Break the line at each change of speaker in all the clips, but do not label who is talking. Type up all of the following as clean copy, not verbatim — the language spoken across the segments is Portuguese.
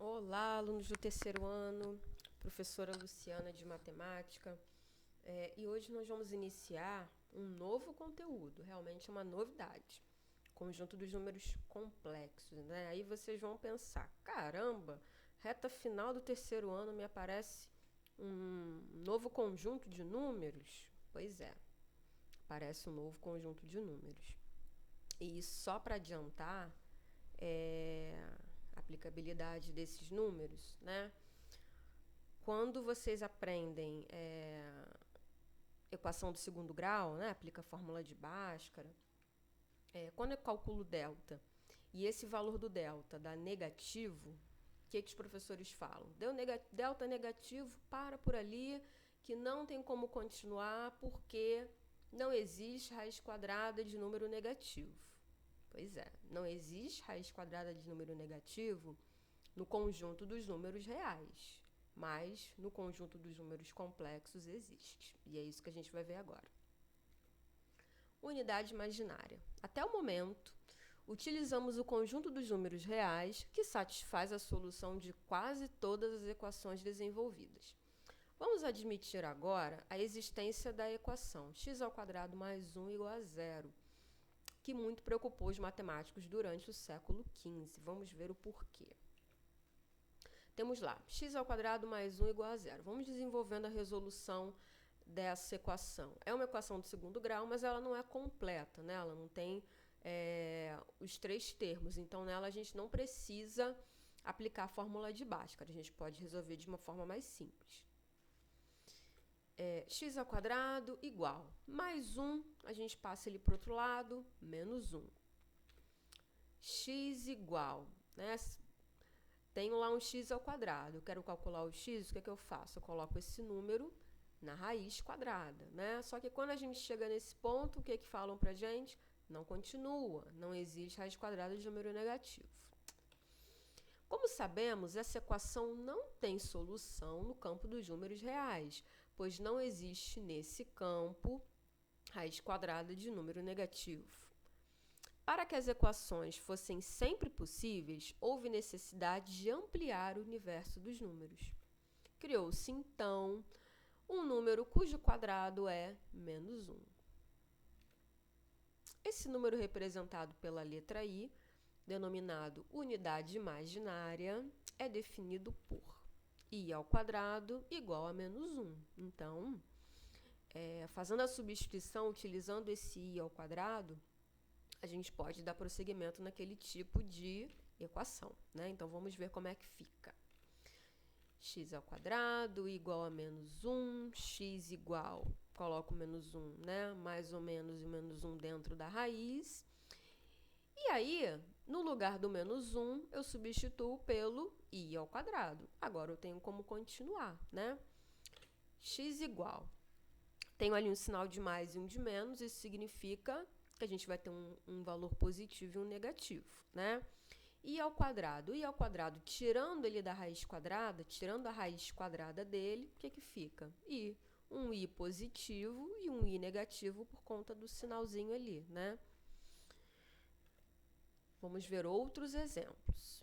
Olá, alunos do terceiro ano, professora Luciana de Matemática. E hoje nós vamos iniciar um novo conteúdo, realmente uma novidade. Conjunto dos números complexos, né? Aí vocês vão pensar, caramba, reta final do terceiro ano me aparece um novo conjunto de números? Pois é, aparece um novo conjunto de números. E só para adiantar, a aplicabilidade desses números, né? Quando vocês aprendem equação do segundo grau, né? Aplica a fórmula de Bhaskara. Quando eu calculo delta e esse valor do delta dá negativo, o que os professores falam? Deu delta negativo, para por ali, que não tem como continuar porque não existe raiz quadrada de número negativo. Pois é, não existe raiz quadrada de número negativo no conjunto dos números reais, mas no conjunto dos números complexos existe. E é isso que a gente vai ver agora. Unidade imaginária. Até o momento, utilizamos o conjunto dos números reais, que satisfaz a solução de quase todas as equações desenvolvidas. Vamos admitir agora a existência da equação x² mais 1 igual a zero, que muito preocupou os matemáticos durante o século XV. Vamos ver o porquê. Temos lá, x² mais 1 igual a zero. Vamos desenvolvendo a resolução dessa equação. É uma equação do segundo grau, mas ela não é completa, né? Ela não tem os três termos. Então, nela a gente não precisa aplicar a fórmula de Bhaskara. A gente pode resolver de uma forma mais simples. X² igual mais 1, a gente passa ele para o outro lado, menos 1. X igual, né? Tenho lá um x². Eu quero calcular o x, o que é que eu faço? Eu coloco esse número na raiz quadrada, né? Só que quando a gente chega nesse ponto, o que é que falam pra gente? Não continua, não existe raiz quadrada de número negativo. Como sabemos, essa equação não tem solução no campo dos números reais, pois não existe nesse campo raiz quadrada de número negativo. Para que as equações fossem sempre possíveis, houve necessidade de ampliar o universo dos números. Criou-se, então, um número cujo quadrado é menos 1. Esse número representado pela letra I, denominado unidade imaginária, é definido por I² igual a menos 1. Então, fazendo a substituição utilizando esse I², a gente pode dar prosseguimento naquele tipo de equação, né? Então, vamos ver como é que fica. X² igual a menos 1, x igual, coloco o menos 1, né? Mais ou menos e o menos 1 dentro da raiz. E aí, no lugar do menos 1, eu substituo pelo I². Agora, eu tenho como continuar, né? X igual. Tenho ali um sinal de mais e um de menos, isso significa que a gente vai ter um valor positivo e um negativo, né? I², tirando ele da raiz quadrada, tirando a raiz quadrada dele, o que que fica? I. Um I positivo e um I negativo por conta do sinalzinho ali, né? Vamos ver outros exemplos.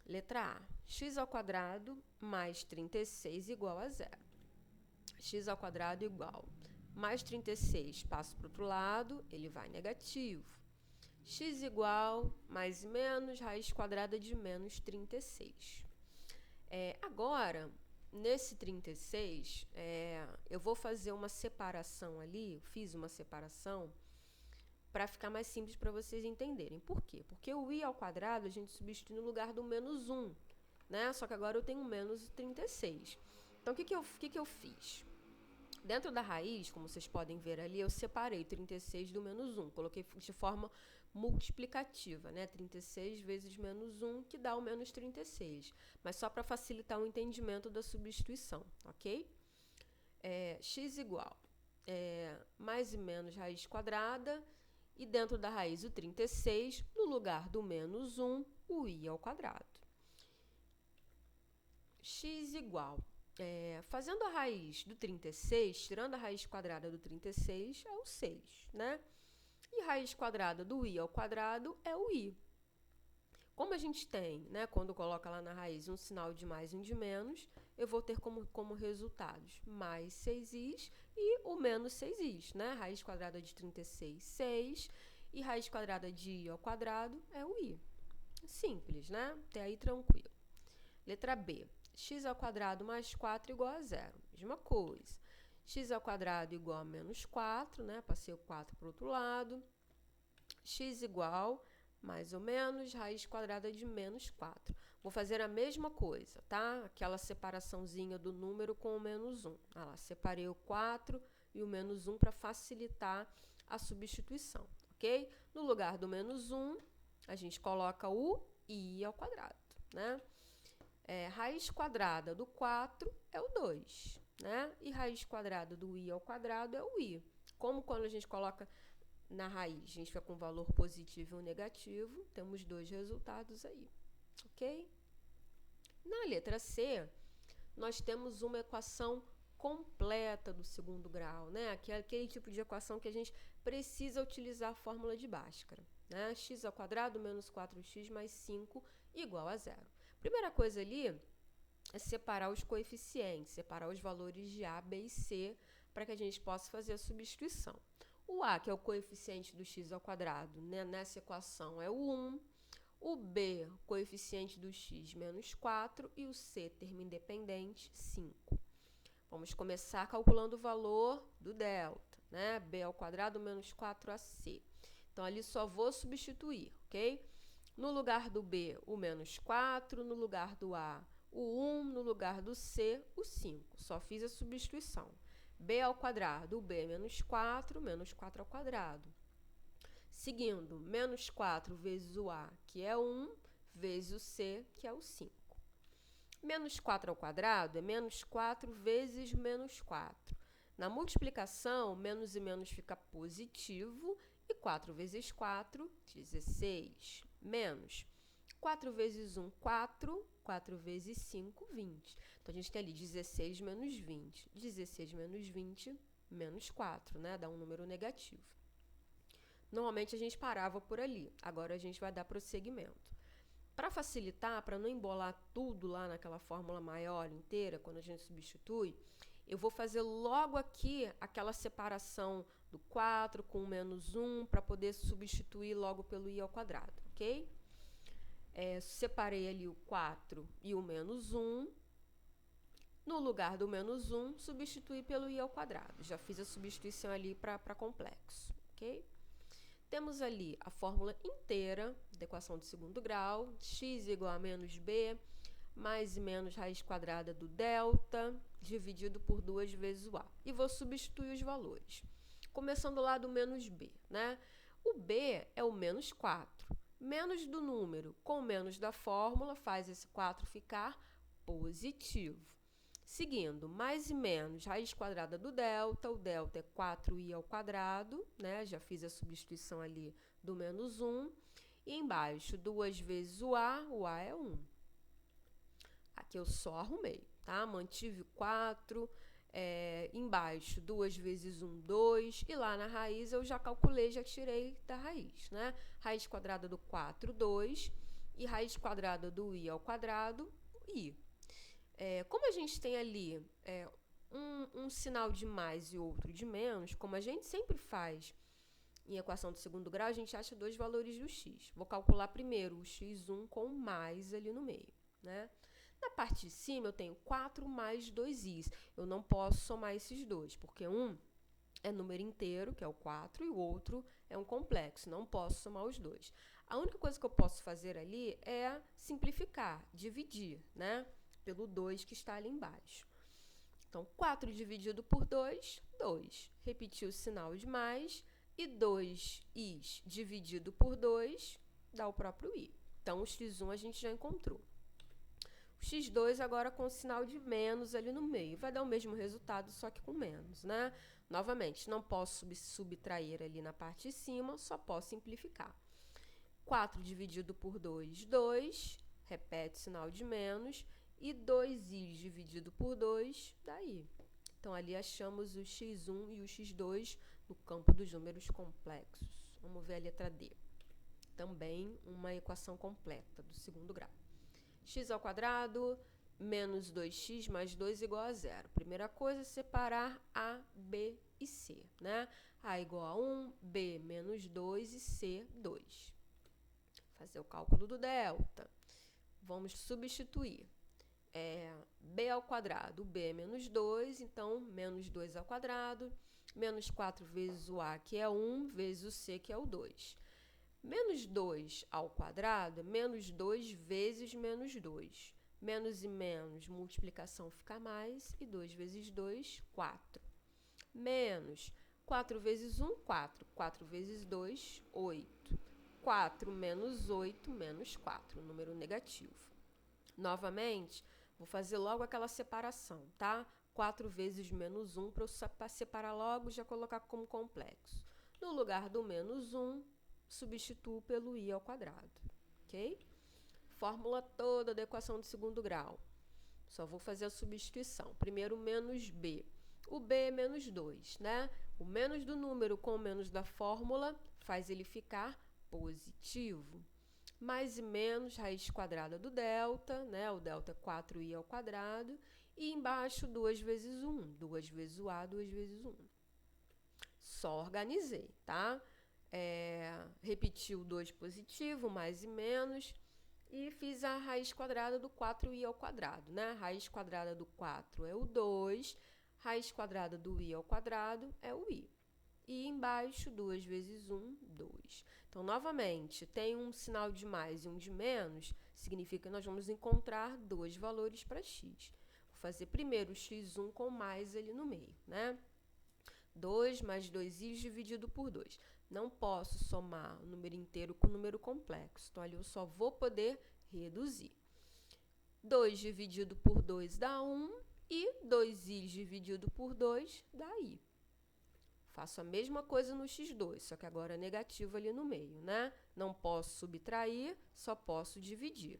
Letra A. X² mais 36 igual a zero. X² igual mais 36, passo para o outro lado, ele vai negativo. X igual, mais e menos, raiz quadrada de menos 36. Agora, nesse 36, eu vou fazer uma separação ali, eu fiz uma separação, para ficar mais simples para vocês entenderem. Por quê? Porque o I² a gente substitui no lugar do menos 1, né? Só que agora eu tenho menos 36. Então, o que eu fiz? Dentro da raiz, como vocês podem ver ali, eu separei 36 do menos 1. Coloquei de forma multiplicativa, né? 36 vezes menos 1, que dá o menos 36. Mas só para facilitar o entendimento da substituição, ok? X igual mais e menos raiz quadrada. E dentro da raiz o 36, no lugar do menos 1, o I². X igual... fazendo a raiz do 36, tirando a raiz quadrada do 36, é o 6, né? E raiz quadrada do I² é o I. Como a gente tem, né, quando coloca lá na raiz um sinal de mais e um de menos, eu vou ter como resultados mais 6i e o menos 6i, né? Raiz quadrada de 36, 6, e raiz quadrada de i ao quadrado é o i. Simples, né? Até aí tranquilo. Letra B. X ao quadrado mais 4 igual a zero. Mesma coisa. X ao quadrado igual a menos 4, né? Passei o 4 para o outro lado. X igual, mais ou menos, raiz quadrada de menos 4. Vou fazer a mesma coisa, tá? Aquela separaçãozinha do número com o menos 1. Ah lá, separei o 4 e o menos 1 para facilitar a substituição, ok? No lugar do menos 1, a gente coloca o i ao quadrado, né? Raiz quadrada do 4 é o 2, né? E raiz quadrada do i ao quadrado é o i. Como quando a gente coloca na raiz, a gente fica com valor positivo ou negativo, temos dois resultados aí, ok? Na letra C, nós temos uma equação completa do segundo grau, né? Que é aquele tipo de equação que a gente precisa utilizar a fórmula de Bhaskara, né? X ao quadrado menos 4x mais 5 igual a zero. Primeira coisa ali é separar os coeficientes, separar os valores de A, B e C, para que a gente possa fazer a substituição. O A, que é o coeficiente do x ao quadrado, né, nessa equação é o 1. O B, coeficiente do x, menos 4. E o C, termo independente, 5. Vamos começar calculando o valor do delta, né? B ao quadrado menos 4ac. Então, ali só vou substituir, ok? No lugar do B, o menos 4. No lugar do A, o 1. No lugar do C, o 5. Só fiz a substituição. B ao quadrado, o B menos 4 ao quadrado. Seguindo, menos 4 vezes o A, que é 1, vezes o C, que é o 5. Menos 4 ao quadrado é menos 4 vezes menos 4. Na multiplicação, menos e menos fica positivo, e 4 vezes 4, 16. Menos 4 vezes 1, 4. 4 vezes 5, 20. Então, a gente tem ali 16 menos 20. 16 menos 20, menos 4, né? Dá um número negativo. Normalmente, a gente parava por ali. Agora, a gente vai dar prosseguimento. Para facilitar, para não embolar tudo lá naquela fórmula maior inteira, quando a gente substitui, eu vou fazer logo aqui aquela separação do 4 com o menos 1 para poder substituir logo pelo i ao quadrado, ok? Separei ali o 4 e o menos 1. No lugar do menos 1, substituí pelo i ao quadrado. Já fiz a substituição ali para complexo, ok? Temos ali a fórmula inteira da equação de segundo grau, x igual a menos b, mais e menos raiz quadrada do delta, dividido por 2 vezes o a. E vou substituir os valores. Começando lá do menos b, né? O b é o menos 4. Menos do número com menos da fórmula faz esse 4 ficar positivo. Seguindo, mais e menos, raiz quadrada do delta, o delta é 4i ao quadrado, né? Já fiz a substituição ali do menos 1. E embaixo, 2 vezes o a é 1. Aqui eu só arrumei, tá? Mantive 4, embaixo, 2 vezes 1, 2. E lá na raiz eu já calculei, já tirei da raiz, né? Raiz quadrada do 4, 2. E raiz quadrada do i ao quadrado, i. Como a gente tem ali um sinal de mais e outro de menos, como a gente sempre faz em equação de segundo grau, a gente acha dois valores do x. Vou calcular primeiro o x1 com mais ali no meio, né? Na parte de cima, eu tenho 4 mais 2i's. Eu não posso somar esses dois, porque um é número inteiro, que é o 4, e o outro é um complexo. Não posso somar os dois. A única coisa que eu posso fazer ali é simplificar, dividir, né? Pelo 2 que está ali embaixo. Então, 4 dividido por 2, 2. Repetir o sinal de mais. E 2i's dividido por 2 dá o próprio i. Então, o x1 a gente já encontrou. O x2 agora com o sinal de menos ali no meio. Vai dar o mesmo resultado, só que com menos, né? Novamente, não posso subtrair ali na parte de cima, só posso simplificar. 4 dividido por 2, 2. Repete o sinal de menos. E 2i dividido por 2, daí. Então, ali achamos o x1 e o x2 no campo dos números complexos. Vamos ver a letra D. Também uma equação completa do segundo grau. X ao quadrado menos 2x mais 2 igual a zero. Primeira coisa é separar A, B e C, né? A igual a 1, B menos 2 e C, 2. Fazer o cálculo do delta. Vamos substituir. B ao quadrado, B é menos 2, então menos 2 ao quadrado, menos 4 vezes o A, que é 1, vezes o C, que é o 2. Menos 2 ao quadrado é menos 2 vezes menos 2. Menos e menos, multiplicação fica mais, e 2 vezes 2, 4. Menos 4 vezes 1, 4. 4 vezes 2, 8. 4 menos 8, menos 4, número negativo. Novamente, vou fazer logo aquela separação, tá? 4 vezes menos 1, para eu separar logo, já colocar como complexo. No lugar do menos 1, substituo pelo i ao quadrado, ok? Fórmula toda da equação do segundo grau. Só vou fazer a substituição. Primeiro, menos b. O b é menos 2, né? O menos do número com o menos da fórmula faz ele ficar positivo. Mais e menos, raiz quadrada do delta, né? O delta é 4i ao quadrado. E embaixo, 2 vezes 1. 2 vezes o a, 2 vezes 1. Só organizei, tá? Repeti o 2 positivo, mais e menos. E fiz a raiz quadrada do 4i ao quadrado, né? Raiz quadrada do 4 é o 2. Raiz quadrada do i ao quadrado é o i. E embaixo, 2 vezes 1, 2. Então, novamente, tem um sinal de mais e um de menos, significa que nós vamos encontrar dois valores para x. Vou fazer primeiro o x1 com mais ali no meio, né? 2 mais 2i dividido por 2. Não posso somar o número inteiro com o número complexo, então ali eu só vou poder reduzir. 2 dividido por 2 dá 1 e 2i dividido por 2 dá i. Faço a mesma coisa no x2, só que agora é negativo ali no meio, né? Não posso subtrair, só posso dividir.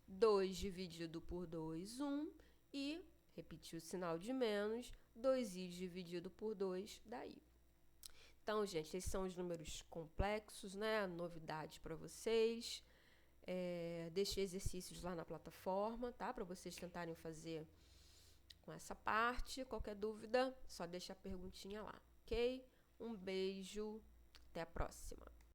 2 dividido por 2, 1, e, repetir o sinal de menos, 2i dividido por 2 dá i. Então, gente, esses são os números complexos, né? Novidade para vocês. Deixei exercícios lá na plataforma, tá? Para vocês tentarem fazer com essa parte. Qualquer dúvida, só deixa a perguntinha lá, ok? Um beijo, até a próxima!